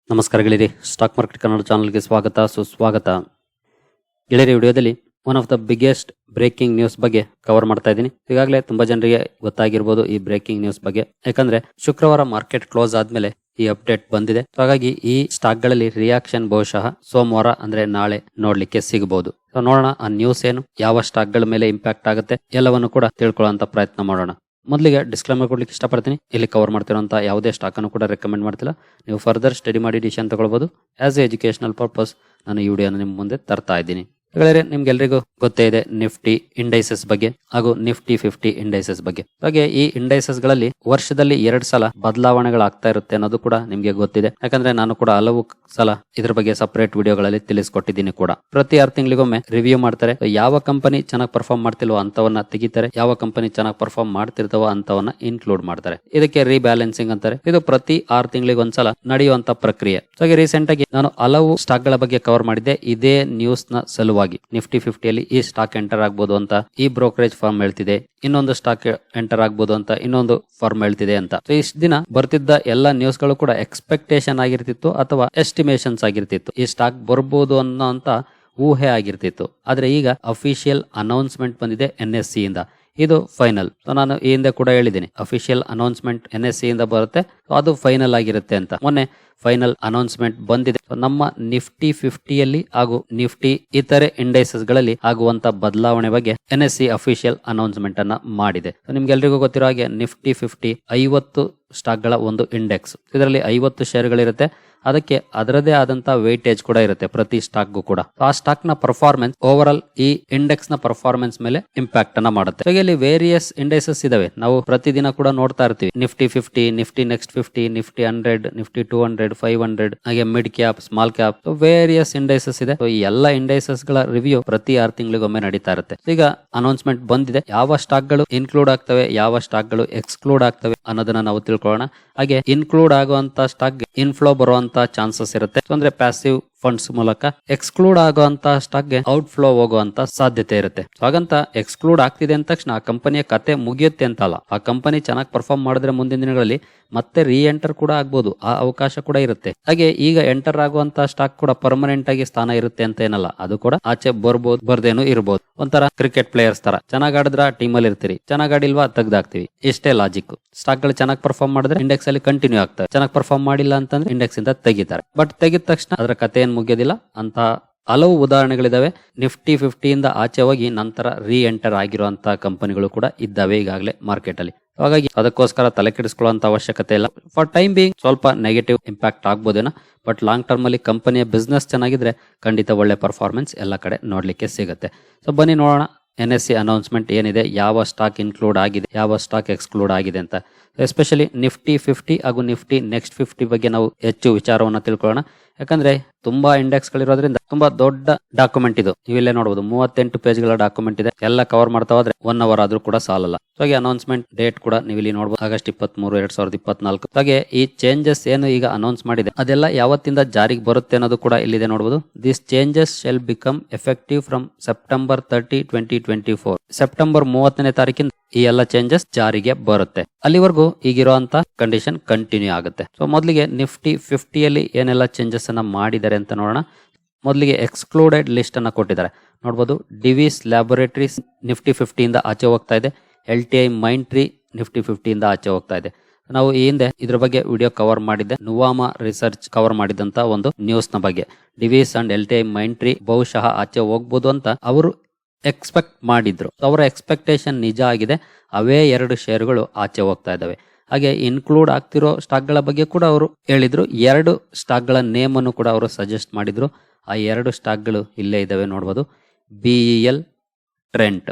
ನಮಸ್ಕಾರ ಗೆಳೆಯರಿ, stock market Kannada ಚಾನಲ್ಗೆ ಸ್ವಾಗತ ಸುಸ್ವಾಗತ. ಗೆಳೆಯರಿ, ವಿಡಿಯೋದಲ್ಲಿ one of the biggest breaking news ಬಗ್ಗೆ ಕವರ್ ಮಾಡ್ತಾ ಇದ್ದೀನಿ. ಈಗಾಗಲೇ ತುಂಬಾ ಜನರಿಗೆ ಗೊತ್ತಾಗಿರ್ಬೋದು ಈ ಬ್ರೇಕಿಂಗ್ ನ್ಯೂಸ್ ಬಗ್ಗೆ, ಯಾಕಂದ್ರೆ ಶುಕ್ರವಾರ ಮಾರ್ಕೆಟ್ ಕ್ಲೋಸ್ ಆದ್ಮೇಲೆ ಈ ಅಪ್ಡೇಟ್ ಬಂದಿದೆ. ಹಾಗಾಗಿ ಈ ಸ್ಟಾಕ್ ಗಳಲ್ಲಿ ರಿಯಾಕ್ಷನ್ ಬಹುಶಃ ಸೋಮವಾರ ಅಂದ್ರೆ ನಾಳೆ ನೋಡ್ಲಿಕ್ಕೆ ಸಿಗಬಹುದು. ನೋಡೋಣ ಆ ನ್ಯೂಸ್ ಏನು, ಯಾವ ಸ್ಟಾಕ್ ಗಳ ಮೇಲೆ ಇಂಪ್ಯಾಕ್ಟ್ ಆಗುತ್ತೆ, ಎಲ್ಲವನ್ನು ಕೂಡ ತಿಳ್ಕೊಳ್ಳುವಂತ ಪ್ರಯತ್ನ ಮಾಡೋಣ. ಮೊದಲಿಗೆ ಡಿಸ್ಕ್ಲೇಮರ್ ಕೊಡ್ಲಿಕ್ಕೆ ಇಷ್ಟಪಡ್ತೀನಿ. ಇಲ್ಲಿ ಕವರ್ ಮಾಡ್ತಿರೋಂಥ ಯಾವುದೇ ಸ್ಟಾಕ್ ಅನ್ನು ಕೂಡ ರೆಕಮೆಂಡ್ ಮಾಡ್ತಿಲ್ಲ. ನೀವು ಫರ್ದರ್ ಸ್ಟಡಿ ಮಾಡಿ ಡಿಸಿಷನ್ ತಗೊಳ್ಬಹುದು. ಆಸ್ ಎ ಎಜುಕೇಶನಲ್ ಪರ್ಪಸ್ ನಾನು ಈ ವಿಡಿಯೋನ ನಿಮ್ಮ ಮುಂದೆ ತರ್ತಾ ಇದ್ದೀನಿ. ನಿಮ್ಗೆಲ್ರಿಗೂ ಗೊತ್ತೇ ಇದೆ ನಿಫ್ಟಿ ಇಂಡೈಸಸ್ ಬಗ್ಗೆ ಹಾಗೂ ನಿಫ್ಟಿ 50 ಇಂಡೈಸಸ್ ಬಗ್ಗೆ. ಹಾಗೆ ಈ ಇಂಡೈಸಸ್ ಗಳಲ್ಲಿ ವರ್ಷದಲ್ಲಿ 2 ಸಲ ಬದಲಾವಣೆಗಳಾಗ್ತಾ ಇರುತ್ತೆ ಅನ್ನೋದು ಕೂಡ ನಿಮ್ಗೆ ಗೊತ್ತಿದೆ. ಯಾಕಂದ್ರೆ ನಾನು ಕೂಡ ಹಲವು ಸಲ ಇದ್ರ ಬಗ್ಗೆ ಸಪರೇಟ್ ವಿಡಿಯೋಗಳಲ್ಲಿ ತಿಳಿಸ್ಕೊಟ್ಟಿದ್ದೀನಿ ಕೂಡ. ಪ್ರತಿ 6 ತಿಂಗಳಿಗೊಮ್ಮೆ ರಿವ್ಯೂ ಮಾಡ್ತಾರೆ. ಯಾವ ಕಂಪನಿ ಚೆನ್ನಾಗಿ ಪರ್ಫಾರ್ಮ್ ಮಾಡ್ತಿಲ್ವೋ ಅಂತವನ್ನ ತೆಗಿತಾರೆ, ಯಾವ ಕಂಪನಿ ಚೆನ್ನಾಗಿ ಪರ್ಫಾರ್ಮ್ ಮಾಡ್ತಿರ್ತಾವೋ ಅಂತವನ್ನ ಇನ್ಕ್ಲೂಡ್ ಮಾಡ್ತಾರೆ. ಇದಕ್ಕೆ ರೀಬ್ಯಾಲೆನ್ಸಿಂಗ್ ಅಂತಾರೆ. ಇದು ಪ್ರತಿ 6 ತಿಂಗಳಿಗೆ ಒಂದ್ಸಲ ನಡೆಯುವಂತ ಪ್ರಕ್ರಿಯೆ. ಹಾಗೆ ರೀಸೆಂಟ್ ಆಗಿ ನಾನು ಹಲವು ಸ್ಟಾಕ್ ಗಳ ಬಗ್ಗೆ ಕವರ್ ಮಾಡಿದ್ದೆ ಇದೇ ನ್ಯೂಸ್ ನ ಸಲುವಾಗಿ. ನಿಫ್ಟಿ 50ಯಲ್ಲಿ ಈ ಸ್ಟಾಕ್ ಎಂಟರ್ ಆಗ್ಬೋದು ಅಂತ ಈ ಬ್ರೋಕರೇಜ್ ಫರ್ಮ್ ಹೇಳ್ತಿದೆ, ಇನ್ನೊಂದು ಸ್ಟಾಕ್ ಎಂಟರ್ ಆಗ್ಬೋದು ಅಂತ ಇನ್ನೊಂದು ಫರ್ಮ್ ಹೇಳ್ತಿದೆ ಅಂತ. ಇಷ್ಟು ದಿನ ಬರ್ತಿದ್ದ ಎಲ್ಲ ನ್ಯೂಸ್ ಗಳು ಕೂಡ ಎಕ್ಸ್ಪೆಕ್ಟೇಷನ್ ಆಗಿರ್ತಿತ್ತು ಅಥವಾ ಎಸ್ಟಿಮೇಷನ್ಸ್ ಆಗಿರ್ತಿತ್ತು. ಈ ಸ್ಟಾಕ್ ಬರ್ಬೋದು ಅನ್ನೋ ಅಂತ ಊಹೆ ಆಗಿರ್ತಿತ್ತು. ಆದ್ರೆ ಈಗ ಅಫಿಷಿಯಲ್ ಅನೌನ್ಸ್ಮೆಂಟ್ ಬಂದಿದೆ NSE ಇಂದ. ಇದು ಫೈನಲ್. ನಾನು ಈ ಹಿಂದೆ ಕೂಡ ಹೇಳಿದ್ದೀನಿ, ಅಫಿಷಿಯಲ್ ಅನೌನ್ಸ್ಮೆಂಟ್ NSE ಇಂದ ಬರುತ್ತೆ, ಅದು ಫೈನಲ್ ಆಗಿರುತ್ತೆ ಅಂತ. ಮೊನ್ನೆ ಫೈನಲ್ ಅನೌನ್ಸ್ಮೆಂಟ್ ಬಂದಿದೆ. ನಮ್ಮ ನಿಫ್ಟಿ 50ಯಲ್ಲಿ ಹಾಗೂ ನಿಫ್ಟಿ ಇತರೆ ಇಂಡೈಸಸ್ ಗಳಲ್ಲಿ ಆಗುವಂತ ಬದಲಾವಣೆ ಬಗ್ಗೆ NSE ಅಫಿಷಿಯಲ್ ಅನೌನ್ಸ್ಮೆಂಟ್ ಅನ್ನ ಮಾಡಿದೆ. ನಿಮ್ಗೆಲ್ರಿಗೂ ಗೊತ್ತಿರೋ ಹಾಗೆ ನಿಫ್ಟಿ 50 50 ಸ್ಟಾಕ್ ಗಳ ಒಂದು ಇಂಡೆಕ್ಸ್. ಇದರಲ್ಲಿ 50 ಶೇರ್ಗಳಿರುತ್ತೆ. ಅದಕ್ಕೆ ಅದರದೇ ಆದಂತ ವೇಟೇಜ್ ಕೂಡ ಇರುತ್ತೆ ಪ್ರತಿ ಸ್ಟಾಕ್ಗೂ ಕೂಡ. ಆ ಸ್ಟಾಕ್ ನ ಪರ್ಫಾರ್ಮೆನ್ಸ್ ಓವರ್ ಆಲ್ ಈ ಇಂಡೆಕ್ಸ್ ನ ಪರ್ಫಾರ್ಮೆನ್ಸ್ ಮೇಲೆ ಇಂಪ್ಯಾಕ್ಟ್ ಅನ್ನ ಮಾಡುತ್ತೆ. ಹಾಗೆ ಇಲ್ಲಿ ವೇರಿಯಸ್ ಇಂಡೈಸಸ್ ಇದಾವೆ, ನಾವು ಪ್ರತಿದಿನ ಕೂಡ ನೋಡ್ತಾ ಇರ್ತೀವಿ. Nifty 50, Nifty next 50, Nifty 100, Nifty 200, 500, ಹಾಗೆ mid cap, small cap, various indices ಇದೆ. ಈ ಎಲ್ಲ ಇಂಡೈಸಸ್ ಗಳ ರಿವ್ಯೂ ಪ್ರತಿ 6 ತಿಂಗಳಿಗೊಮ್ಮೆ ನಡೀತಾ ಇರುತ್ತೆ. ಈಗ ಅನೌನ್ಸ್ಮೆಂಟ್ ಬಂದಿದೆ. ಯಾವ ಸ್ಟಾಕ್ ಗಳು ಇನ್ಕ್ಲೂಡ್ ಆಗ್ತವೆ, ಯಾವ ಸ್ಟಾಕ್ ಗಳು ಎಕ್ಸ್ಕ್ಲೂಡ್ ಆಗ್ತವೆ ಅನ್ನೋದನ್ನ ನಾವು ತಿಳ್ಕೊಳ್ಳೋಣ. ಹಾಗೆ ಇನ್ಕ್ಲೂಡ್ ಆಗುವಂತ ಸ್ಟಾಕ್ ಇನ್ಫ್ಲೋ ಬರುವಂತ ಚಾನ್ಸಸ್ ಇರುತ್ತೆ, ಅಂದ್ರೆ ಪ್ಯಾಸಿವ್ ಫಂಡ್ಸ್ ಮೂಲಕ. ಎಕ್ಸ್ಕ್ಲೂಡ್ ಆಗುವಂತ ಸ್ಟಾಕ್ ಗೆ ಔಟ್ ಫ್ಲೋ ಹೋಗುವಂತ ಸಾಧ್ಯತೆ ಇರುತ್ತೆ. ಹಾಗಂತ ಎಕ್ಸ್ಕ್ಲೂಡ್ ಆಗ್ತಿದೆ ಅಂದ ತಕ್ಷಣ ಆ ಕಂಪನಿಯ ಕತೆ ಮುಗಿಯುತ್ತೆ ಅಂತ ಅಲ್ಲ. ಆ ಕಂಪನಿ ಚೆನ್ನಾಗಿ ಪರ್ಫಾರ್ಮ್ ಮಾಡಿದ್ರೆ ಮುಂದಿನ ದಿನಗಳಲ್ಲಿ ಮತ್ತೆ ರೀ ಎಂಟರ್ ಕೂಡ ಆಗ್ಬೋದು, ಆ ಅವಕಾಶ ಕೂಡ ಇರುತ್ತೆ. ಹಾಗೆ ಈಗ ಎಂಟರ್ ಆಗುವಂತ ಸ್ಟಾಕ್ ಕೂಡ ಪರ್ಮನೆಂಟ್ ಆಗಿ ಸ್ಥಾನ ಇರುತ್ತೆ ಅಂತ ಏನಲ್ಲ, ಅದು ಕೂಡ ಆಚೆ ಬರ್ಬೋದು, ಬರ್ದೇನು ಇರ್ಬೋದು. ಒಂಥರ ಕ್ರಿಕೆಟ್ ಪ್ಲೇಯರ್ಸ್ ತರ, ಚೆನ್ನಾಗ್ ಆಡಿದ್ರ ಟೀಮ್ ಅಲ್ಲಿ ಇರ್ತೀರಿ, ಚೆನ್ನಾಗ್ ಆಡಿಲ್ವಾ ತೆಗ್ದಾಕ್ತಿವಿ, ಇಷ್ಟೇ ಲಾಜಿಕ್. ಸ್ಟಾಕ್ ಗಳು ಚೆನ್ನಾಗಿ ಪರ್ಫಾರ್ಮ್ ಮಾಡಿದ್ರೆ ಇಂಡೆಕ್ಸ್ ಅಲ್ಲಿ ಕಂಟಿನ್ಯೂ ಆಗ್ತವೆ, ಚೆನ್ನಾಗಿ ಪರ್ಫಾರ್ಮ್ ಮಾಡಿಲ್ಲ ಅಂತಂದ್ರೆ ಇಂಡೆಕ್ಸ್ ಇಂದ ತೆಗಿತಾರೆ. ಬಟ್ ತೆಗಿದ ತಕ್ಷಣ ಅದರ ಕತೆ ಏನ್ ಮುಗಿಯೋದಿಲ್ಲ ಅಂತ ಹಲವು ಉದಾಹರಣೆಗಳಿದಾವೆ. ನಿಫ್ಟಿ 50 ಇಂದ ಆಚೆ ಹೋಗಿ ನಂತರ ರೀ ಎಂಟರ್ ಆಗಿರುವಂತಹ ಕಂಪನಿಗಳು ಕೂಡ ಇದ್ದಾವೆ ಈಗಾಗಲೇ ಮಾರ್ಕೆಟ್ ಅಲ್ಲಿ. ಹಾಗಾಗಿ ಅದಕ್ಕೋಸ್ಕರ ತಲೆ ಕೆಡಿಸ್ಕೊಳ್ಳುವಂತ ಅವಶ್ಯಕತೆ ಇಲ್ಲ. ಫಾರ್ ಟೈಮ್ ಬೀಯಿಂಗ್ ಸ್ವಲ್ಪ ನೆಗೆಟಿವ್ ಇಂಪ್ಯಾಕ್ಟ್ ಆಗ್ಬೋದೇನೋ, ಬಟ್ ಲಾಂಗ್ ಟರ್ಮ್ ಅಲ್ಲಿ ಕಂಪನಿಯ ಬಿಸ್ನೆಸ್ ಚೆನ್ನಾಗಿದ್ರೆ ಖಂಡಿತ ಒಳ್ಳೆ ಪರ್ಫಾರ್ಮೆನ್ಸ್ ಎಲ್ಲ ಕಡೆ ನೋಡ್ಲಿಕ್ಕೆ ಸಿಗುತ್ತೆ. ಸೊ ಬನ್ನಿ ನೋಡೋಣ NSE ಅನೌನ್ಸ್ಮೆಂಟ್ ಏನಿದೆ, ಯಾವ ಸ್ಟಾಕ್ ಇನ್ಕ್ಲೂಡ್ ಆಗಿದೆ, ಯಾವ ಸ್ಟಾಕ್ ಎಕ್ಸ್ಕ್ಲೂಡ್ ಆಗಿದೆ ಅಂತ. ಎಸ್ಪೆಷಲಿ ನಿಫ್ಟಿ 50 ಹಾಗೂ ನಿಫ್ಟಿ ನೆಕ್ಸ್ಟ್ 50 ಬಗ್ಗೆ ನಾವು ಹೆಚ್ಚು ವಿಚಾರವನ್ನ ತಿಳ್ಕೊಳ್ಳೋಣ. ಯಾಕಂದ್ರೆ ತುಂಬಾ ಇಂಡೆಕ್ಸ್ ಗಳಿರೋದ್ರಿಂದ ತುಂಬಾ ದೊಡ್ಡ ಡಾಕ್ಯುಮೆಂಟ್ ಇದು. ನೀವಿಲ್ಲೇ ನೋಡಬಹುದು 38 ಪೇಜ್ಗಳ ಡಾಕ್ಯುಮೆಂಟ್ ಇದೆ. ಎಲ್ಲ ಕವರ್ ಮಾಡ್ತಾ ಹೋದ್ರೆ 1 ಅವರ್ ಆದ್ರೂ ಕೂಡ ಸಾಲಲ್ಲ. ಹಾಗೆ ಅನೌನ್ಸ್ಮೆಂಟ್ ಡೇಟ್ ಕೂಡ ನೀವು ಇಲ್ಲಿ ನೋಡಬಹುದು, ಆಗಸ್ಟ್ 23, 2024. ಹಾಗೆ ಈ ಚೇಂಜಸ್ ಏನು ಈಗ ಅನೌನ್ಸ್ ಮಾಡಿದೆ ಅದೆಲ್ಲ ಯಾವತ್ತಿಂದ ಜಾರಿಗೆ ಬರುತ್ತೆ ಅನ್ನೋದು ಕೂಡ ಇಲ್ಲಿದೆ ನೋಡಬಹುದು. This changes shall become effective from September 30, 2024. September 30ನೇ ತಾರೀಕಿಂದ ಈ ಎಲ್ಲ ಚೇಂಜಸ್ ಜಾರಿಗೆ ಬರುತ್ತೆ. ಅಲ್ಲಿವರೆಗೂ ಈಗಿರುವಂತ ಕಂಡೀಷನ್ ಕಂಟಿನ್ಯೂ ಆಗುತ್ತೆ. ಸೊ ಮೊದಲಿಗೆ ನಿಫ್ಟಿ 50ಯಲ್ಲಿ ಏನೆಲ್ಲ ಚೇಂಜಸ್ ಅನ್ನ ಮಾಡಿದ್ದಾರೆ ಅಂತ ನೋಡೋಣ. ಮೊದಲಿಗೆ ಎಕ್ಸ್ಕ್ಲೂಡೆಡ್ ಲಿಸ್ಟ್ ಅನ್ನ ಕೊಟ್ಟಿದ್ದಾರೆ ನೋಡಬಹುದು. ಡಿವಿಸ್ ಲ್ಯಾಬೊರೇಟರೀಸ್ ನಿಫ್ಟಿ 50 ಇಂದ ಆಚೆ ಹೋಗ್ತಾ ಇದೆ. LTI ಮೈಂಟ್ರಿ ನಿಫ್ಟಿ 50 ಇಂದ ಆಚೆ ಹೋಗ್ತಾ ಇದೆ. ನಾವು ಈ ಹಿಂದೆ ಇದ್ರ ಬಗ್ಗೆ ವಿಡಿಯೋ ಕವರ್ ಮಾಡಿದ್ದೆ, ನುವಾಮಾ ರಿಸರ್ಚ್ ಕವರ್ ಮಾಡಿದಂತ ಒಂದು ನ್ಯೂಸ್ ನ ಬಗ್ಗೆ. ಡಿವಿಸ್ ಅಂಡ್ LTI ಮೈಂಟ್ರಿ ಬಹುಶಃ ಆಚೆ ಹೋಗ್ಬೋದು ಅಂತ ಅವರು ಎಕ್ಸ್ಪೆಕ್ಟ್ ಮಾಡಿದ್ರು. ಅವರ ಎಕ್ಸ್ಪೆಕ್ಟೇಷನ್ ನಿಜ ಆಗಿದೆ. ಅವೇ 2 ಶೇರುಗಳು ಆಚೆ ಹೋಗ್ತಾ ಇದಾವೆ. ಹಾಗೆ ಇನ್ಕ್ಲೂಡ್ ಆಗ್ತಿರೋ ಸ್ಟಾಕ್ ಗಳ ಬಗ್ಗೆ ಕೂಡ ಅವರು ಹೇಳಿದ್ರು. 2 ಸ್ಟಾಕ್ ಗಳ ನೇಮ್ ಅನ್ನು ಕೂಡ ಅವರು ಸಜೆಸ್ಟ್ ಮಾಡಿದ್ರು. ಆ 2 ಸ್ಟಾಕ್ ಗಳು ಇಲ್ಲೇ ಇದಾವೆ ನೋಡಬಹುದು, BEL, ಟ್ರೆಂಟ್.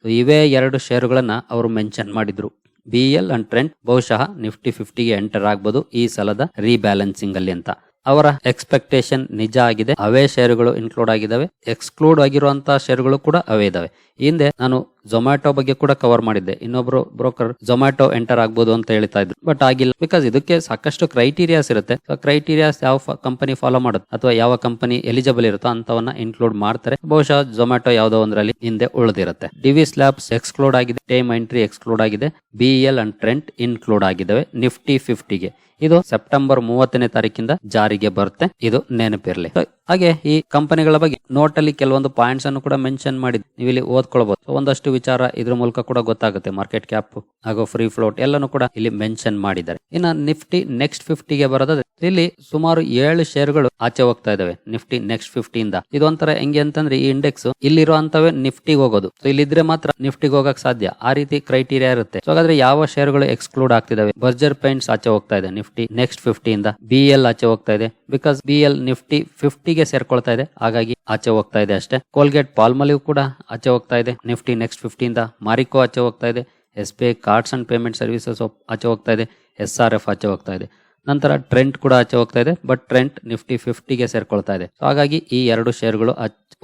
ಇವೇ 2 ಶೇರುಗಳನ್ನ ಅವರು ಮೆನ್ಷನ್ ಮಾಡಿದ್ರು. BEL ಅಂಡ್ ಟ್ರೆಂಟ್ ಬಹುಶಃ ನಿಫ್ಟಿ 50ಗೆ ಎಂಟರ್ ಆಗ್ಬೋದು ಈ ಸಲದ ರೀಬ್ಯಾಲೆನ್ಸಿಂಗ್ ಅಲ್ಲಿ ಅಂತ. ಅವರ ಎಕ್ಸ್ಪೆಕ್ಟೇಷನ್ ನಿಜ ಆಗಿದೆ. ಅವೇ ಶೇರುಗಳು ಇನ್ಕ್ಲೂಡ್ ಆಗಿದ್ದಾವೆ. ಎಕ್ಸ್ಕ್ಲೂಡ್ ಆಗಿರುವಂತಹ ಶೇರುಗಳು ಕೂಡ ಅವೇ ಇದಾವೆ. ಹಿಂದೆ ನಾನು ಝೊಮ್ಯಾಟೊ ಬಗ್ಗೆ ಕೂಡ ಕವರ್ ಮಾಡಿದ್ದೆ. ಇನ್ನೊಬ್ರು ಬ್ರೋಕರ್ ಝೊಮ್ಯಾಟೊ ಎಂಟರ್ ಆಗ್ಬೋದು ಅಂತ ಹೇಳ್ತಾ ಇದ್ರು, ಬಟ್ ಆಗಿಲ್ಲ. ಬಿಕಾಸ್ ಇದಕ್ಕೆ ಸಾಕಷ್ಟು ಕ್ರೈಟೀರಿಯಾಸ್ ಇರುತ್ತೆ. ಕ್ರೈಟೀರಿಯಾಸ್ ಯಾವ ಕಂಪನಿ ಫಾಲೋ ಮಾಡುತ್ತೆ ಅಥವಾ ಯಾವ ಕಂಪನಿ ಎಲಿಜಿಬಲ್ ಇರುತ್ತೋ ಅಂತವನ್ನ ಇನ್ಕ್ಲೂಡ್ ಮಾಡ್ತಾರೆ. ಬಹುಶಃ ಝೊಮ್ಯಾಟೊ ಯಾವುದೋ ಒಂದರಲ್ಲಿ ಹಿಂದೆ ಉಳಿದಿರುತ್ತೆ. ಡಿವಿಸ್ ಲ್ಯಾಬ್ಸ್ ಎಕ್ಸ್ಕ್ಲೂಡ್ ಆಗಿದೆ, ಟೇಮ್ ಎಂಟ್ರಿ ಎಕ್ಸ್ಕ್ಲೂಡ್ ಆಗಿದೆ, BEL ಅಂಡ್ ಟ್ರೆಂಟ್ ಇನ್ಕ್ಲೂಡ್ ಆಗಿದ್ದಾವೆ ನಿಫ್ಟಿ 50ಗೆ. ಇದು ಸೆಪ್ಟೆಂಬರ್ 30ನೇ ತಾರೀಕಿಂದ ಜಾರಿಗೆ ಬರುತ್ತೆ, ಇದು ನೆನಪಿರ್ಲಿ. ಹಾಗೆ ಈ ಕಂಪನಿಗಳ ಬಗ್ಗೆ ನೋಟ್ ಅಲ್ಲಿ ಕೆಲವೊಂದು ಪಾಯಿಂಟ್ಸ್ ಅನ್ನು ಕೂಡ ಮೆನ್ಷನ್ ಮಾಡಿದ್, ನೀವು ಇಲ್ಲಿ ಓದ್ಕೊಳ್ಬಹುದು. ಒಂದಷ್ಟು ವಿಚಾರ ಇದ್ರ ಮೂಲಕ ಕೂಡ ಗೊತ್ತಾಗುತ್ತೆ. ಮಾರ್ಕೆಟ್ ಕ್ಯಾಪ್ ಹಾಗೂ ಫ್ರೀ ಫ್ಲೋಟ್ ಎಲ್ಲಾನು ಕೂಡ ಇಲ್ಲಿ ಮೆನ್ಷನ್ ಮಾಡಿದ್ದಾರೆ. ಇನ್ನು ನಿಫ್ಟಿ ನೆಕ್ಸ್ಟ್ 50ಗೆ ಬರೋದಾದ್ರೆ ಇಲ್ಲಿ ಸುಮಾರು 7 ಶೇರ್ಗಳು ಆಚೆ ಹೋಗ್ತಾ ಇದಾವೆ ನಿಫ್ಟಿ ನೆಕ್ಸ್ಟ್ 50 ಇಂದ. ಇದೊಂಥರ ಹೆಂಗೆ ಅಂತಂದ್ರೆ ಈ ಇಂಡೆಕ್ಸ್ ಇಲ್ಲಿರುವಂತವೇ ನಿಫ್ಟಿಗೆ ಹೋಗೋದು. ಸೊ ಇಲ್ಲಿದ್ರೆ ಮಾತ್ರ ನಿಫ್ಟಿಗೆ ಹೋಗಕ್ ಸಾಧ್ಯ, ಆ ರೀತಿ ಕ್ರೈಟೀರಿಯಾ ಇರುತ್ತೆ. ಸೊ ಹಾಗಾದ್ರೆ ಯಾವ ಶೇರ್ಗಳು ಎಕ್ಸ್ಕ್ಲೂಡ್ ಆಗ್ತಿದಾವೆ? ಬರ್ಜರ್ ಪೇಂಟ್ಸ್ ಆಚೆ ಹೋಗ್ತಾ ಇದೆ ನಿಫ್ಟಿ ನೆಕ್ಸ್ಟ್ 50 ಇಂದ. BEL ಆಚೆ ಹೋಗ್ತಾ ಇದೆ, ಬಿಕಾಸ್ BEL ನಿಫ್ಟಿ 50ಗೆ ಸೇರ್ಕೊಳ್ತಾ ಇದೆ, ಹಾಗಾಗಿ ಆಚೆ ಹೋಗ್ತಾ ಇದೆ ಅಷ್ಟೇ. ಕೋಲ್ಗೇಟ್ ಪಾಲ್ಮಲಿವ್ ಕೂಡ ಆಚೆ ಹೋಗ್ತಾ ಇದೆ ನಿಫ್ಟಿ ನೆಕ್ಸ್ಟ್ 50 ಇಂದ. ಮಾರಿಕೋ ಆಚೆ ಹೋಗ್ತಾ ಇದೆ, SBI cards and payment services ಆಚೆ ಹೋಗ್ತಾ ಇದೆ, SRF ಆಚೆ ಹೋಗ್ತಾ ಇದೆ. ನಂತರ ಟ್ರೆಂಟ್ ಕೂಡ ಆಚೆ ಹೋಗ್ತಾ ಇದೆ, ಬಟ್ ಟ್ರೆಂಟ್ ನಿಫ್ಟಿ 50ಗೆ ಸೇರ್ಕೊಳ್ತಾ ಇದೆ. ಹಾಗಾಗಿ ಈ 2 ಶೇರ್ಗಳು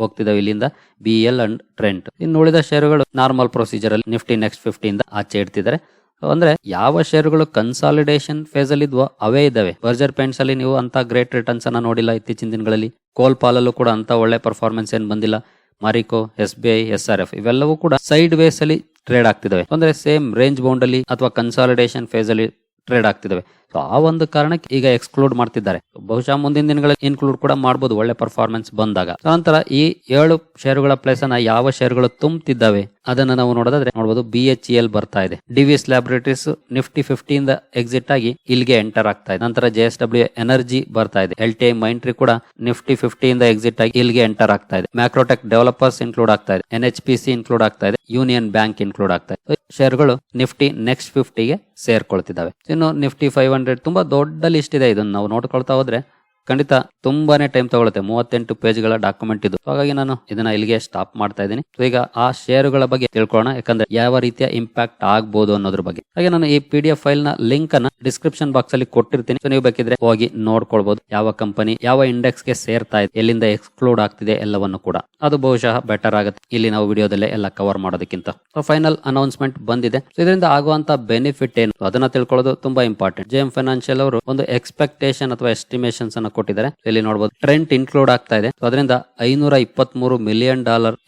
ಹೋಗ್ತಿದಾವೆ ಇಲ್ಲಿಂದ, BEL ಅಂಡ್ ಟ್ರೆಂಟ್. ಇನ್ನು ಉಳಿದ ಶೇರುಗಳು ನಾರ್ಮಲ್ ಪ್ರೊಸೀಜರ್ ಅಲ್ಲಿ ನಿಫ್ಟಿ ನೆಕ್ಸ್ಟ್ 50 ಇಂದ ಆಚೆ ಇಡ್ತಿದ್ದಾರೆ. ಅಂದ್ರೆ ಯಾವ ಶೇರುಗಳು ಕನ್ಸಾಲಿಡೇಷನ್ ಫೇಸ್ ಅಲ್ಲಿ ಇದ್ವೋ ಅವೇ ಇದಾವೆ. ಬರ್ಜರ್ ಪೇಂಟ್ಸ್ ಅಲ್ಲಿ ನೀವು ಅಂತ ಗ್ರೇಟ್ ರಿಟರ್ನ್ಸ್ ಅನ್ನ ನೋಡಿಲ್ಲ ಇತ್ತೀಚಿನ ದಿನಗಳಲ್ಲಿ. ಕೋಲ್ ಪಾಲಲ್ಲೂ ಕೂಡ ಅಂತ ಒಳ್ಳೆ ಪರ್ಫಾರ್ಮೆನ್ಸ್ ಏನ್ ಬಂದಿಲ್ಲ. ಮಾರಿಕೋ, SBI, SRF ಇವೆಲ್ಲವೂ ಕೂಡ ಸೈಡ್ ವೇಸ್ ಅಲ್ಲಿ ಟ್ರೇಡ್ ಆಗ್ತಿದಾವೆ. ಅಂದ್ರೆ ಸೇಮ್ ರೇಂಜ್ ಬೌಂಡ್ ಅಲ್ಲಿ ಅಥವಾ ಕನ್ಸಾಲಿಡೇಷನ್ ಫೇಸ್ ಅಲ್ಲಿ ಟ್ರೇಡ್ ಆಗ್ತಿದಾವೆ. ಸೊ ಆ ಒಂದು ಕಾರಣಕ್ಕೆ ಈಗ ಎಕ್ಸ್ಕ್ಲೂಡ್ ಮಾಡ್ತಿದ್ದಾರೆ. ಬಹುಶಃ ಮುಂದಿನ ದಿನಗಳಲ್ಲಿ ಇನ್ಕ್ಲೂಡ್ ಕೂಡ ಮಾಡಬಹುದು ಒಳ್ಳೆ ಪರ್ಫಾರ್ಮೆನ್ಸ್ ಬಂದಾಗ. ನಂತರ ಈ 7 ಶೇರುಗಳ ಪ್ಲೇಸ್ ಅನ್ನ ಯಾವ ಶೇರುಗಳು ತುಂಬುತ್ತಿದ್ದಾವೆ ಅದನ್ನ ನಾವು ನೋಡೋದಾದ್ರೆ ನೋಡಬಹುದು. BHEL ಬರ್ತಾ ಇದೆ, ಡಿವಿಸ್ ಲ್ಯಾಬೊರೇಟರೀಸ್ ನಿಫ್ಟಿ 50 ಇಂದ ಎಕ್ಸಿಟ್ ಆಗಿ ಇಲ್ಲಿಗೆ ಎಂಟರ್ ಆಗ್ತಾ ಇದೆ. ನಂತರ JSW ಎನರ್ಜಿ ಬರ್ತಾ ಇದೆ, LTI ಮೈಂಟ್ರಿ ಕೂಡ ನಿಫ್ಟಿ 50 ಇಂದ ಎಕ್ಸಿಟ್ ಆಗಿ ಇಲ್ಲಿಗೆ ಎಂಟರ್ ಆಗ್ತಾ ಇದೆ. ಮ್ಯಾಕ್ರೋಟೆಕ್ ಡೆವಲಪರ್ಸ್ ಇನ್ಕ್ಲೂಡ್ ಆಗ್ತಾ ಇದೆ, NHPC ಇನ್ಕ್ಲೂಡ್ ಆಗ್ತಾ ಇದೆ, ಯೂನಿಯನ್ ಬ್ಯಾಂಕ್ ಇನ್ಕ್ಲೂಡ್ ಆಗ್ತಾ ಇದೆ. ಶೇರುಗಳು ನಿಫ್ಟಿ ನೆಕ್ಸ್ಟ್ 50ಗೆ ಸೇರ್ಕೊಳ್ತಿದ್ದಾವೆ. ಇನ್ನು ನಿಫ್ಟಿ 500 ತುಂಬಾ ದೊಡ್ಡ ಲಿಸ್ಟ್ ಇದೆ. ಇದನ್ನ ನಾವು ನೋಡ್ಕೊಳ್ತಾ ಹೋದ್ರೆ ಖಂಡಿತ ತುಂಬಾನೇ ಟೈಮ್ ತಗೊಳುತ್ತೆ. 38 ಪೇಜ್ಗಳ ಡಾಕ್ಯುಮೆಂಟ್ ಇದು. ಹಾಗಾಗಿ ನಾನು ಇದನ್ನ ಇಲ್ಲಿಗೆ ಸ್ಟಾಪ್ ಮಾಡ್ತಾ ಇದ್ದೀನಿ. ಈಗ ಆ ಶೇರುಗಳ ಬಗ್ಗೆ ತಿಳ್ಕೊಳ್ಳೋಣ, ಯಾಕಂದ್ರೆ ಯಾವ ರೀತಿಯ ಇಂಪ್ಯಾಕ್ಟ್ ಆಗ್ಬೋದು ಅನ್ನೋದ್ರ ಬಗ್ಗೆ. ಹಾಗೆ ನಾನು ಈ PDF ಫೈಲ್ ನ ಲಿಂಕ್ ಅನ್ನ ಡಿಸ್ಕ್ರಿಪ್ಷನ್ ಬಾಕ್ಸ್ ಅಲ್ಲಿ ಕೊಟ್ಟಿರ್ತೀನಿ. ನೀವು ಬೇಕಿದ್ರೆ ಹೋಗಿ ನೋಡ್ಕೊಳ್ಬಹುದು. ಯಾವ ಕಂಪನಿ ಯಾವ ಇಂಡೆಕ್ಸ್ ಗೆ ಸೇರ್ತಾ ಇದೆ, ಎಲ್ಲಿಂದ ಎಕ್ಸ್ಕ್ಲೂಡ್ ಆಗ್ತಿದೆ ಎಲ್ಲವನ್ನು ಕೂಡ. ಅದು ಬಹುಶಃ ಬೆಟರ್ ಆಗುತ್ತೆ ಇಲ್ಲಿ ನಾವು ವಿಡಿಯೋದಲ್ಲೇ ಎಲ್ಲ ಕವರ್ ಮಾಡೋದಕ್ಕಿಂತ. ಫೈನಲ್ ಅನೌನ್ಸ್ಮೆಂಟ್ ಬಂದಿದೆ. ಇದರಿಂದ ಆಗುವಂತ ಬೆನಿಫಿಟ್ ಏನು ಅದನ್ನ ತಿಳ್ಕೊಳ್ಳೋದು ತುಂಬಾ ಇಂಪಾರ್ಟೆಂಟ್. JM ಫೈನಾನ್ಷಿಯಲ್ ಅವರು ಒಂದು ಎಕ್ಸ್ಪೆಕ್ಟೇಷನ್ ಅಥವಾ ಎಸ್ಟಿಮೇಷನ್ಸ್ ಅನ್ನ ಕೊಟ್ಟಿದ್ದಾರೆ. ಇಲ್ಲಿ ನೋಡಬಹುದು ಟ್ರೆಂಟ್ ಇನ್ಕ್ಲೂಡ್ ಆಗ್ತಾ ಇದೆ. ಅದರಿಂದ $523 ಮಿಲಿಯನ್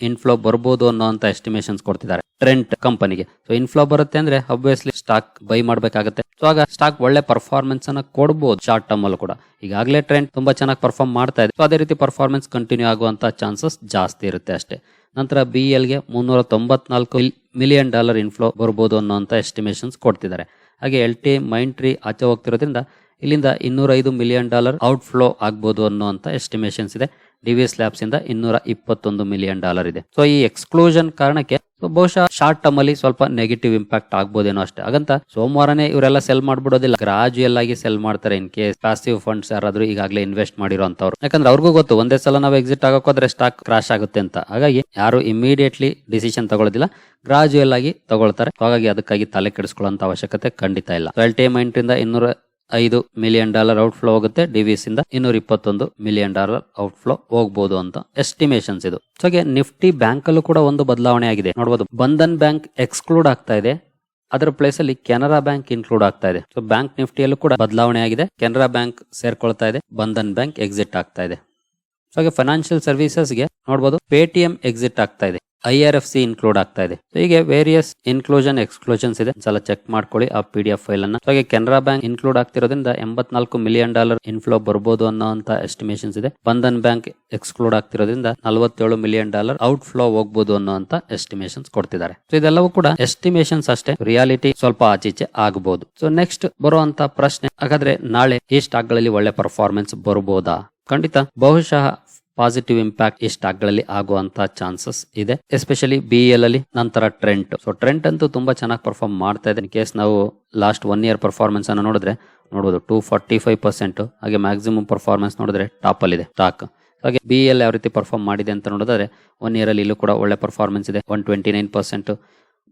ಇನ್ಫ್ಲೋ ಬರ್ಬೋದು ಅನ್ನೋಂತ ಎಸ್ಟಿಮೇಷನ್ಸ್ ಕೊಡ್ತಿದ್ದಾರೆ ಟ್ರೆಂಟ್ ಕಂಪನಿಗೆ. ಸೊ ಇನ್ಫ್ಲೋ ಬರುತ್ತೆ ಅಂದ್ರೆ ಅಬ್ವಿಯಸ್ಲಿ ಸ್ಟಾಕ್ ಬೈ ಮಾಡ್ಬೇಕಾಗುತ್ತೆ. ಸೊ ಆಗ ಸ್ಟಾಕ್ ಒಳ್ಳೆ ಪರ್ಫಾರ್ಮೆನ್ಸ್ ಅನ್ನ ಕೊಡಬಹುದು ಶಾರ್ಟ್ ಟರ್ಮ್ ಅಲ್ಲೂ ಕೂಡ. ಈಗಾಗಲೇ ಟ್ರೆಂಟ್ ತುಂಬಾ ಚೆನ್ನಾಗಿ ಪರ್ಫಾರ್ಮ್ ಮಾಡ್ತಾ ಇದೆ. ಸೊ ಅದೇ ರೀತಿ ಪರ್ಫಾರ್ಮೆನ್ಸ್ ಕಂಟಿನ್ಯೂ ಆಗುವಂತ ಚಾನ್ಸಸ್ ಜಾಸ್ತಿ ಇರುತ್ತೆ ಅಷ್ಟೇ. ನಂತರ BEL ಗೆ $394 ಮಿಲಿಯನ್ ಇನ್ಫ್ಲೋ ಬರ್ಬೋದು ಅನ್ನೋಂತ ಎಸ್ಟಿಮೇಷನ್ಸ್ ಕೊಡ್ತಿದ್ದಾರೆ. ಹಾಗೆ LTI ಮೈಂಟ್ರಿ ಆಚೆ ಹೋಗ್ತಿರೋದ್ರಿಂದ ಇಲ್ಲಿಂದ $205 ಮಿಲಿಯನ್ ಔಟ್ ಫ್ಲೋ ಆಗ್ಬೋದು ಅನ್ನುವಂತ ಎಸ್ಟಿಮೇಷನ್ಸ್ ಇದೆ. ಡಿವಿಸ್ ಲ್ಯಾಬ್ಸ್ ಇಂದ $221 ಮಿಲಿಯನ್ ಇದೆ. ಸೊ ಈ ಎಕ್ಸ್ಕ್ಲೂಷನ್ ಕಾರಣಕ್ಕೆ ಬಹುಶಃ ಶಾರ್ಟ್ ಟರ್ಮ್ ಅಲ್ಲಿ ಸ್ವಲ್ಪ ನೆಗೆಟಿವ್ ಇಂಪ್ಯಾಕ್ಟ್ ಆಗ್ಬೋದೇನೋ ಅಷ್ಟೇ. ಹಾಗಂತ ಸೋಮವಾರನೇ ಇವರೆಲ್ಲ ಸೆಲ್ ಮಾಡ್ಬಿಡೋದಿಲ್ಲ, ಗ್ರಾಜುಯಲ್ ಆಗಿ ಸೆಲ್ ಮಾಡ್ತಾರೆ. ಇನ್ ಕೇಸ್ ಪ್ಯಾಸಿವ್ ಫಂಡ್ಸ್ ಯಾರಾದ್ರೂ ಈಗಾಗಲೇ ಇನ್ವೆಸ್ಟ್ ಮಾಡಿರೋಂತವ್ರು, ಯಾಕಂದ್ರೆ ಅವ್ರಿಗೂ ಗೊತ್ತು ಒಂದೇ ಸಲ ನಾವು ಎಕ್ಸಿಟ್ ಆಗೋದ್ರೆ ಸ್ಟಾಕ್ ಕ್ರಾಶ್ ಆಗುತ್ತೆ ಅಂತ. ಹಾಗಾಗಿ ಯಾರು ಇಮಿಡಿಯೇಟ್ಲಿ ಡಿಸಿಷನ್ ತಗೊಳ್ಳೋದಿಲ್ಲ, ಗ್ರಾಜುಯಲ್ ಆಗಿ ತಗೊಳ್ತಾರೆ. ಹಾಗಾಗಿ ಅದಕ್ಕಾಗಿ ತಲೆ ಕೆಡಿಸ್ಕೊಳ್ಳುವಂತ ಅವಶ್ಯಕತೆ ಖಂಡಿತ ಇಲ್ಲ. LTI ಮೈಂಟ್ರಿಂದ $205 ಮಿಲಿಯನ್ ಔಟ್ ಫ್ಲೋ ಹೋಗುತ್ತೆ. ಡಿವಿಸ್ ಇಂದ $221 ಮಿಲಿಯನ್ ಔಟ್ ಫ್ಲೋ ಹೋಗಬಹುದು ಅಂತ ಎಸ್ಟಿಮೇಷನ್ಸ್ ಇದು. ಹಾಗೆ ನಿಫ್ಟಿ ಬ್ಯಾಂಕ್ ಅಲ್ಲೂ ಕೂಡ ಒಂದು ಬದಲಾವಣೆ ಆಗಿದೆ. ನೋಡಬಹುದು, ಬಂಧನ್ ಬ್ಯಾಂಕ್ ಎಕ್ಸ್ಕ್ಲೂಡ್ ಆಗ್ತಾ ಇದೆ, ಅದರ ಪ್ಲೇಸ್ ಅಲ್ಲಿ ಕೆನರಾ ಬ್ಯಾಂಕ್ ಇನ್ಕ್ಲೂಡ್ ಆಗ್ತಾ ಇದೆ. ಸೊ ಬ್ಯಾಂಕ್ ನಿಫ್ಟಿಯಲ್ಲೂ ಕೂಡ ಬದಲಾವಣೆ ಆಗಿದೆ. ಕೆನರಾ ಬ್ಯಾಂಕ್ ಸೇರ್ಕೊಳ್ತಾ ಇದೆ, ಬಂಧನ್ ಬ್ಯಾಂಕ್ ಎಕ್ಸಿಟ್ ಆಗ್ತಾ ಇದೆ. ಹಾಗೆ ಫೈನಾನ್ಷಿಯಲ್ ಸರ್ವಿಸಸ್ ಗೆ ನೋಡಬಹುದು, ಪೇಟಿಎಂ ಎಕ್ಸಿಟ್ ಆಗ್ತಾ ಇದೆ, IRFC ಇನ್ಕ್ಲೂಡ್ ಆಗ್ತಾ ಇದೆ. ಹೀಗೆ ವೇರಿಯಸ್ ಇನ್ಕ್ಲೂಷನ್ ಎಕ್ಸ್ಕ್ಲೂಷನ್ಸ್ ಇದೆ. ಒಂದ್ಸಲ ಚೆಕ್ ಮಾಡ್ಕೊಳ್ಳಿ ಆ PDF ಫೈಲ್ ಅನ್ನ. ಹಾಗೆ ಕೆನರಾ ಬ್ಯಾಂಕ್ ಇನ್ಕ್ಲೂಡ್ ಆಗ್ತಿರೋದ್ರಿಂದ $84 ಮಿಲಿಯನ್ ಇನ್ಫ್ಲೋ ಬರ್ಬೋದು ಅನ್ನೋಂತ ಎಸ್ಟಿಮೇಷನ್ಸ್ ಇದೆ. ಬಂಧನ್ ಬ್ಯಾಂಕ್ ಎಕ್ಸ್ಕ್ಲೂಡ್ ಆಗ್ತಿರೋದ್ರಿಂದ $47 ಮಿಲಿಯನ್ ಔಟ್ ಫ್ಲೋ ಹೋಗ್ಬೋದು ಅನ್ನೋಂತ ಎಸ್ಟಿಮೇಷನ್ಸ್ ಕೊಡ್ತಿದ್ದಾರೆ. ಸೊ ಇದೆಲ್ಲವೂ ಕೂಡ ಎಸ್ಟಿಮೇಷನ್ಸ್ ಅಷ್ಟೇ, ರಿಯಾಲಿಟಿ ಸ್ವಲ್ಪ ಆಚೀಚೆ ಆಗಬಹುದು. ಸೊ ನೆಕ್ಸ್ಟ್ ಬರುವಂತ ಪ್ರಶ್ನೆ, ಹಾಗಾದ್ರೆ ನಾಳೆ ಈ ಸ್ಟಾಕ್ ಗಳಲ್ಲಿ ಒಳ್ಳೆ ಪರ್ಫಾರ್ಮೆನ್ಸ್ ಬರಬಹುದಾ? ಖಂಡಿತ ಬಹುಶಃ ಪಾಸಿಟಿವ್ ಇಂಪ್ಯಾಕ್ಟ್ ಈ ಸ್ಟಾಕ್ ಗಳಲ್ಲಿ ಆಗುವಂತ ಚಾನ್ಸಸ್ ಇದೆ, ಎಸ್ಪೆಷಲಿ BEL ಅಲ್ಲಿ. ನಂತರ ಟ್ರೆಂಟ್. ಸೊ ಟ್ರೆಂಟ್ ಅಂತೂ ತುಂಬಾ ಚೆನ್ನಾಗಿ ಪರ್ಫಾರ್ಮ್ ಮಾಡ್ತಾ ಇದೆ. ಇನ್ ಕೇಸ್ ನಾವು ಲಾಸ್ಟ್ 1 ಇಯರ್ ಪರ್ಫಾರ್ಮೆನ್ಸ್ ಅನ್ನು ನೋಡಿದ್ರೆ ನೋಡಬಹುದು 245%. ಹಾಗೆ ಮ್ಯಾಕ್ಸಿಮಮ್ ಪರ್ಫಾರ್ಮೆನ್ಸ್ ನೋಡಿದ್ರೆ ಟಾಪ್ ಅಲ್ಲಿ ಇದೆ ಸ್ಟಾಕ್. ಹಾಗೆ BEL ಯಾವ ರೀತಿ ಪರ್ಫಾರ್ಮ್ ಮಾಡಿದೆ ಅಂತ ನೋಡಿದ್ರೆ 1 ಇಯರ್ ಅಲ್ಲಿ ಇಲ್ಲೂ ಕೂಡ ಒಳ್ಳೆ ಪರ್ಫಾರ್ಮೆನ್ಸ್ ಇದೆ, 129%.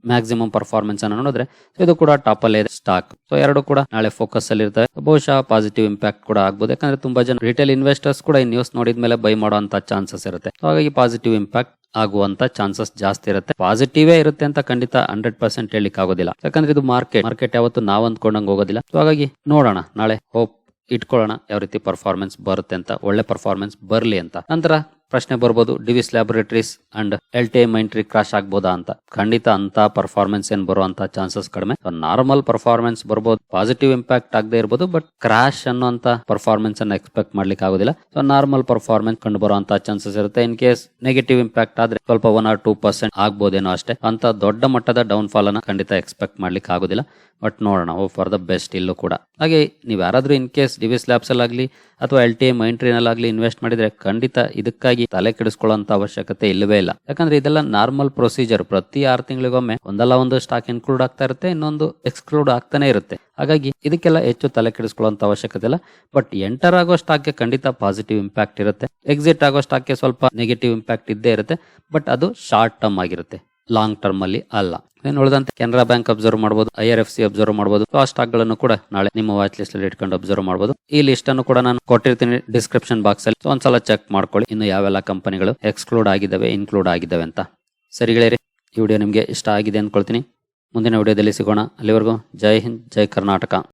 ಮ್ಯಾಕ್ಸಿಮಮ್ ಪರ್ಫಾರ್ಮೆನ್ಸ್ ಅನ್ನು ನೋಡಿದ್ರೆ ಇದು ಕೂಡ ಟಾಪ್ ಅಲ್ಲೇ ಇದೆ ಸ್ಟಾಕ್. ಸೊ ಎರಡು ಕೂಡ ನಾಳೆ ಫೋಕಸ್ ಅಲ್ಲಿ ಇರ್ತವೆ. ಬಹುಶಃ ಪಾಸಿಟಿವ್ ಇಂಪ್ಯಾಕ್ಟ್ ಕೂಡ ಆಗ್ಬೋದು, ಯಾಕಂದ್ರೆ ತುಂಬಾ ಜನ ರಿಟೇಲ್ ಇನ್ವೆಸ್ಟರ್ಸ್ ಕೂಡ ಈ ನ್ಯೂಸ್ ನೋಡಿದ್ಮೇಲೆ ಬೈ ಮಾಡುವಂತ ಚಾನ್ಸಸ್ ಇರುತ್ತೆ. ಹಾಗಾಗಿ ಪಾಸಿಟಿವ್ ಇಂಪ್ಯಾಕ್ಟ್ ಆಗುವಂತ ಚಾನ್ಸಸ್ ಜಾಸ್ತಿ ಇರುತ್ತೆ. ಪಾಸಿಟಿವೇ ಇರುತ್ತೆ ಅಂತ ಖಂಡಿತ 100% ಹೇಳಿಕ್ ಆಗೋದಿಲ್ಲ. ಯಾಕಂದ್ರೆ ಇದು ಮಾರ್ಕೆಟ್ ಯಾವತ್ತು ನಾವ್ ಅಂದ್ಕೊಂಡಂಗ್ ಹೋಗೋದಿಲ್ಲ. ಸೊ ಹಾಗಾಗಿ ನೋಡೋಣ, ನಾಳೆ ಹೋಪ್ ಇಟ್ಕೊಳ್ಳೋಣ ಯಾವ ರೀತಿ ಪರ್ಫಾರ್ಮೆನ್ಸ್ ಬರುತ್ತೆ ಅಂತ, ಒಳ್ಳೆ ಪರ್ಫಾರ್ಮೆನ್ಸ್ ಬರ್ಲಿ ಅಂತ. ನಂತರ ಪ್ರಶ್ನೆ ಬರ್ಬೋದು, Divi's laboratories and LTI Mindtree crash ಆಗ್ಬೋದಾ ಅಂತ. ಖಂಡಿತ ಅಂತ ಪರ್ಫಾರ್ಮೆನ್ಸ್ ಏನ್ ಬರುವಂತ ಚಾನ್ಸಸ್ ಕಡಿಮೆ. ನಾರ್ಮಲ್ ಪರ್ಫಾರ್ಮೆನ್ಸ್ ಬರ್ಬೋದು, ಪಾಸಿಟಿವ್ ಇಂಪ್ಯಾಕ್ಟ್ ಆಗದೆ ಇರಬಹುದು, ಬಟ್ ಕ್ರಾಶ್ ಅನ್ನುವಂತ ಪರ್ಫಾರ್ಮೆನ್ಸ್ ಅನ್ನ ಎಕ್ಸ್ಪೆಕ್ಟ್ ಮಾಡ್ಲಿಕ್ಕೆ ಆಗೋದಿಲ್ಲ. ಸೊ ನಾರ್ಮಲ್ ಪರ್ಫಾರ್ಮೆನ್ಸ್ ಕಂಡು ಬರುವಂತ ಚಾನ್ಸಸ್ ಇರುತ್ತೆ. ಇನ್ ಕೇಸ್ ನೆಗೆಟಿವ್ ಇಂಪ್ಯಾಕ್ಟ್ ಆದ್ರೆ ಸ್ವಲ್ಪ 1 or 2% ಆಗ್ಬೋದೇನೋ ಅಷ್ಟೇ. ಅಂತ ದೊಡ್ಡ ಮಟ್ಟದ ಡೌನ್ ಫಾಲ್ ಅನ್ನ ಖಂಡಿತ ಎಕ್ಸ್ಪೆಕ್ಟ್ ಮಾಡ್ಲಿಕ್ಕೆ ಆಗೋದಿಲ್ಲ. ಬಟ್ ನೋಡೋಣ, ಹೋಪ್ ಫಾರ್ ದ ಬೆಸ್ಟ್ ಇಲ್ಲೂ ಕೂಡ. ಹಾಗೆ ನೀವು ಯಾರಾದ್ರೂ ಇನ್ ಕೇಸ್ ಡಿವಿಸ್ ಲ್ಯಾಬ್ಸ್ ಅಲ್ಲಾಗ್ಲಿ ಅಥವಾ LTI ಮೈಂಟ್ರಿನಲ್ಲಾಗ್ಲಿ ಇನ್ವೆಸ್ಟ್ ಮಾಡಿದ್ರೆ ಖಂಡಿತ ಇದಕ್ಕಾಗಿ ತಲೆ ಕೆಡಿಸ್ಕೊಳ್ಳುವಂತ ಅವಶ್ಯಕತೆ ಇಲ್ಲವೇ ಇಲ್ಲ. ಯಾಕಂದ್ರೆ ಇದೆಲ್ಲ ನಾರ್ಮಲ್ ಪ್ರೊಸೀಜರ್. ಪ್ರತಿ 6 ತಿಂಗಳಿಗೊಮ್ಮೆ ಒಂದಲ್ಲ ಒಂದು ಸ್ಟಾಕ್ ಇನ್ಕ್ಲೂಡ್ ಆಗ್ತಾ ಇರುತ್ತೆ, ಇನ್ನೊಂದು ಎಕ್ಸ್ಕ್ಲೂಡ್ ಆಗ್ತಾನೆ ಇರುತ್ತೆ. ಹಾಗಾಗಿ ಇದಕ್ಕೆಲ್ಲ ಹೆಚ್ಚು ತಲೆ ಕೆಡಿಸ್ಕೊಳ್ಳುವಂತ ಅವಶ್ಯಕತೆ ಇಲ್ಲ. ಬಟ್ ಎಂಟರ್ ಆಗೋ ಸ್ಟಾಕ್ಗೆ ಖಂಡಿತ ಪಾಸಿಟಿವ್ ಇಂಪ್ಯಾಕ್ಟ್ ಇರುತ್ತೆ. ಎಕ್ಸಿಟ್ ಆಗೋ ಸ್ಟಾಕ್ಗೆ ಸ್ವಲ್ಪ ನೆಗೆಟಿವ್ ಇಂಪ್ಯಾಕ್ಟ್ ಇದ್ದೇ ಇರುತ್ತೆ. ಬಟ್ ಅದು ಶಾರ್ಟ್ ಟರ್ಮ್ ಆಗಿರುತ್ತೆ, ಲಾಂಗ್ ಟರ್ಮ್ ಅಲ್ಲಿ ಅಲ್ಲ. ಉಳಿದಂತೆ ಕೆನರಾ ಬ್ಯಾಂಕ್ ಅಬ್ಸರ್ವ್ ಮಾಡಬಹುದು, IRFC ಅಬ್ಸರ್ವ್ ಮಾಡಬಹುದು. ಆ ಸ್ಟಾಕ್ ಗಳನ್ನು ಕೂಡ ನಾಳೆ ನಿಮ್ಮ ವಾಚ್ ಲಿಸ್ಟ್ ಅಲ್ಲಿ ಇಟ್ಕೊಂಡು ಅಬ್ಸರ್ವ್ ಮಾಡಬಹುದು. ಈ ಲಿಸ್ಟ್ ಅನ್ನು ಕೂಡ ನಾನು ಕೊಟ್ಟಿರ್ತೀನಿ ಡಿಸ್ಕ್ರಿಪ್ಷನ್ ಬಾಕ್ಸ್ ಅಲ್ಲಿ. ಒಂದ್ಸಲ ಚೆಕ್ ಮಾಡ್ಕೊಳ್ಳಿ ಇನ್ನು ಯಾವೆಲ್ಲ ಕಂಪನಿಗಳು ಎಕ್ಸ್ಕ್ಲೂಡ್ ಆಗಿದ್ದಾವೆ, ಇನ್ಕ್ಲೂಡ್ ಆಗಿದ್ದಾವೆ ಅಂತ. ಸರಿ ಗೆಳೆಯರೇ, ಈ ವಿಡಿಯೋ ನಿಮಗೆ ಇಷ್ಟ ಆಗಿದೆ ಅಂದ್ಕೊಳ್ತೀನಿ. ಮುಂದಿನ ವಿಡಿಯೋದಲ್ಲಿ ಸಿಗೋಣ. ಅಲ್ಲಿವರೆಗೂ ಜೈ ಹಿಂದ್, ಜೈ ಕರ್ನಾಟಕ.